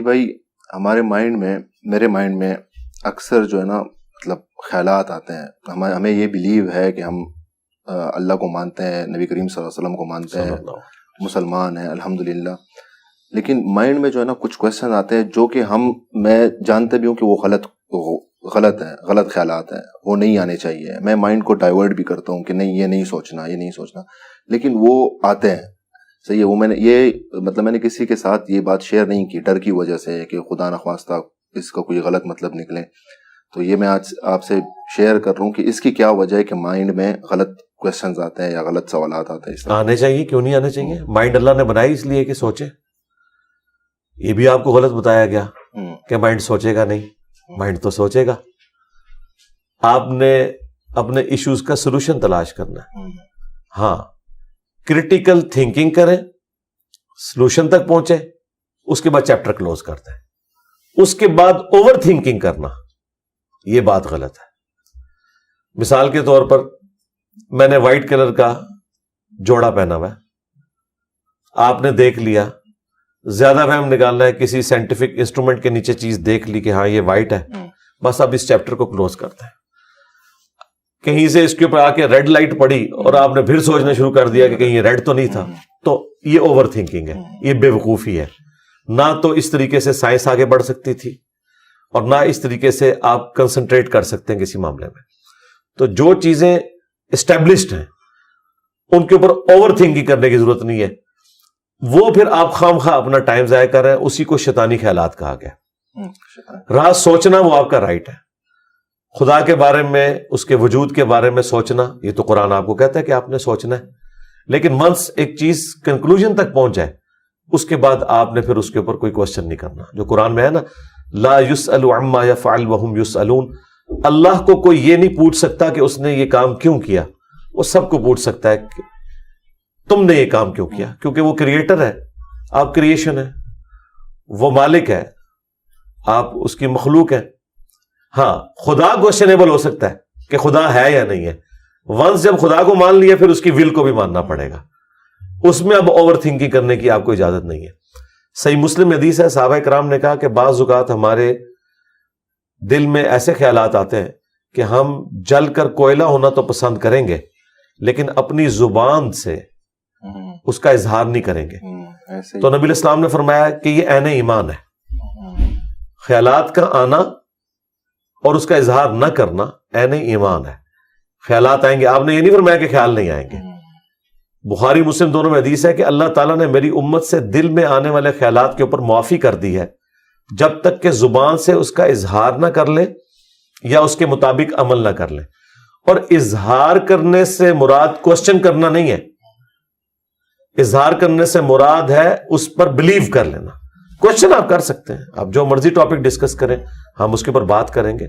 بھائی ہمارے مائنڈ میں، میرے مائنڈ میں اکثر جو ہے نا مطلب خیالات آتے ہیں. ہمیں یہ بلیو ہے کہ ہم اللہ کو مانتے ہیں، نبی کریم صلی اللہ علیہ وسلم کو مانتے ہیں، مسلمان ہیں الحمدللہ، لیکن مائنڈ میں جو ہے نا کچھ کویشچن آتے ہیں جو کہ میں جانتے بھی ہوں کہ وہ غلط ہیں، غلط خیالات ہیں، وہ نہیں آنے چاہیے. میں مائنڈ کو ڈائیورٹ بھی کرتا ہوں کہ نہیں یہ نہیں سوچنا، یہ نہیں سوچنا، لیکن وہ آتے ہیں. صحیح ہے. وہ میں نے کسی کے ساتھ یہ بات شیئر نہیں کی ڈر کی وجہ سے کہ خدا نخواستہ اس کا کوئی غلط مطلب نکلے. تو یہ میں آج آپ سے شیئر کر رہا ہوں کہ اس کی کیا وجہ ہے کہ مائنڈ میں غلط کویشچنز آتے ہیں یا غلط سوالات آتے ہیں. آنے چاہیے، کیوں نہیں آنے چاہیے؟ مائنڈ اللہ نے بنائی اس لیے کہ سوچے. یہ بھی آپ کو غلط بتایا گیا کہ مائنڈ سوچے گا نہیں. مائنڈ تو سوچے گا. آپ نے اپنے ایشوز کا سولوشن تلاش کرنا ہے. ہاں، کریٹیکل تھنکنگ کریں، سولوشن تک پہنچے، اس کے بعد چیپٹر کلوز کرتے ہیں. اس کے بعد اوور تھنکنگ کرنا، یہ بات غلط ہے. مثال کے طور پر میں نے وائٹ کلر کا جوڑا پہنا ہوا ہے، آپ نے دیکھ لیا، زیادہ فہم نکالنا ہے، کسی سائنٹیفک انسٹرومنٹ کے نیچے چیز دیکھ لی کہ ہاں یہ وائٹ ہے، بس اب اس چیپٹر کو کلوز کرتے ہیں. کہیں سے اس کے اوپر آ کے ریڈ لائٹ پڑی اور آپ نے پھر سوچنا شروع کر دیا کہ کہیں یہ ریڈ تو نہیں تھا، تو یہ اوور تھنکنگ ہے، یہ بے وقوفی ہے. نہ تو اس طریقے سے سائنس آگے بڑھ سکتی تھی اور نہ اس طریقے سے آپ کنسنٹریٹ کر سکتے ہیں کسی معاملے میں. تو جو چیزیں اسٹیبلشڈ ہیں ان کے اوپر اوور تھنکنگ کرنے کی ضرورت نہیں ہے. وہ پھر آپ خام خواہ اپنا ٹائم ضائع کر رہے ہیں، اسی کو شیطانی خیالات کہا گیا. راز سوچنا وہ آپ کا رائٹ ہے. خدا کے بارے میں، اس کے وجود کے بارے میں سوچنا، یہ تو قرآن آپ کو کہتا ہے کہ آپ نے سوچنا ہے. لیکن ونس ایک چیز کنکلوژن تک پہنچ جائے، اس کے بعد آپ نے پھر اس کے اوپر کوئی کوشچن نہیں کرنا. جو قرآن میں ہے نا، لا یسأل عما یفعل وہم یسألون، اللہ کو کوئی یہ نہیں پوچھ سکتا کہ اس نے یہ کام کیوں کیا. وہ سب کو پوچھ سکتا ہے کہ تم نے یہ کام کیوں کیا، کیونکہ وہ کریٹر ہے، آپ کریشن ہے. وہ مالک ہے، آپ اس کی مخلوق ہے. ہاں، خدا کوشچنیبل ہو سکتا ہے کہ خدا ہے یا نہیں ہے. ونس جب خدا کو مان لیا پھر اس کی ول کو بھی ماننا پڑے گا. اس میں اب اوور تھنکنگ کرنے کی آپ کو اجازت نہیں ہے. صحیح مسلم حدیث ہے، صحابہ کرام نے کہا کہ بعض اوقات ہمارے دل میں ایسے خیالات آتے ہیں کہ ہم جل کر کوئلہ ہونا تو پسند کریں گے لیکن اپنی زبان سے اس کا اظہار نہیں کریں گے. تو نبی الاسلام نے فرمایا کہ یہ عین ایمان ہے. خیالات کا آنا اور اس کا اظہار نہ کرنا عین ایمان ہے. خیالات آئیں گے، آپ نے یہ نہیں فرمایا کہ خیال نہیں آئیں گے. بخاری مسلم دونوں میں حدیث ہے کہ اللہ تعالیٰ نے میری امت سے دل میں آنے والے خیالات کے اوپر معافی کر دی ہے جب تک کہ زبان سے اس کا اظہار نہ کر لے یا اس کے مطابق عمل نہ کر لے. اور اظہار کرنے سے مراد کوشچن کرنا نہیں ہے. اظہار کرنے سے مراد ہے اس پر بلیو کر لینا. کوشچن آپ کر سکتے ہیں، آپ جو مرضی ٹاپک ڈسکس کریں، ہم اس کے اوپر بات کریں گے.